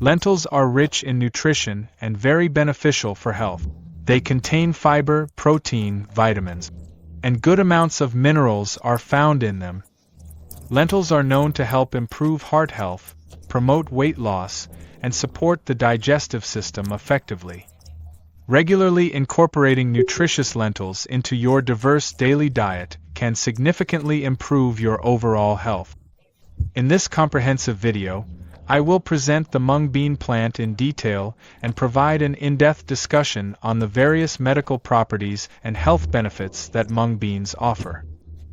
Lentils are rich in nutrition and very beneficial for health. They contain fiber, protein, vitamins, and good amounts of minerals are found in them. Lentils are known to help improve heart health, promote weight loss, and support the digestive system effectively. Regularly incorporating nutritious lentils into your diverse daily diet can significantly improve your overall health. In this comprehensive video, I will present the mung bean plant in detail and provide an in-depth discussion on the various medical properties and health benefits that mung beans offer.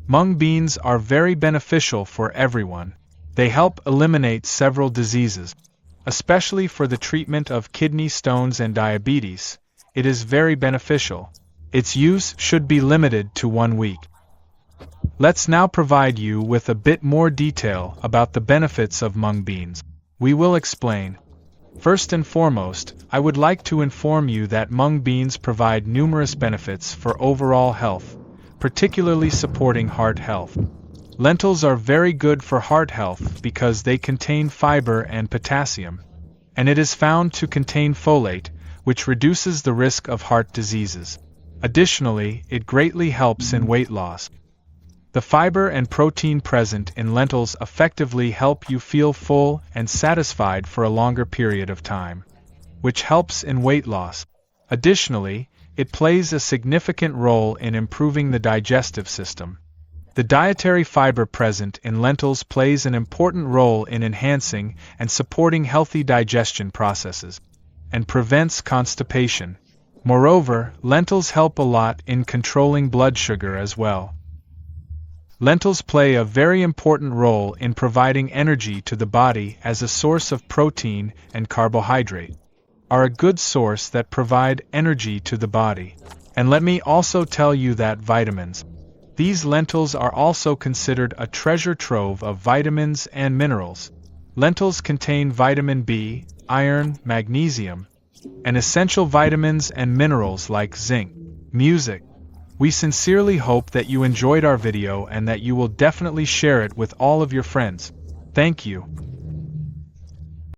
Mung beans are very beneficial for everyone. They help eliminate several diseases, especially for the treatment of kidney stones and diabetes. It is very beneficial. Its use should be limited to 1 week. Let's now provide you with a bit more detail about the benefits of mung beans. We will explain. First and foremost, I would like to inform you that mung beans provide numerous benefits for overall health, particularly supporting heart health. Lentils are very good for heart health because they contain fiber and potassium, and it is found to contain folate, which reduces the risk of heart diseases. Additionally, it greatly helps in weight loss. The fiber and protein present in lentils effectively help you feel full and satisfied for a longer period of time, which helps in weight loss. Additionally, it plays a significant role in improving the digestive system. The dietary fiber present in lentils plays an important role in enhancing and supporting healthy digestion processes, and prevents constipation. Moreover, lentils help a lot in controlling blood sugar as well. Lentils play a very important role in providing energy to the body as a source of protein and carbohydrate, are a good source that provide energy to the body. And let me also tell you that vitamins. These lentils are also considered a treasure trove of vitamins and minerals. Lentils contain vitamin B, iron, magnesium, and essential vitamins and minerals like zinc. Music. We sincerely hope that you enjoyed our video and that you will definitely share it with all of your friends. Thank you.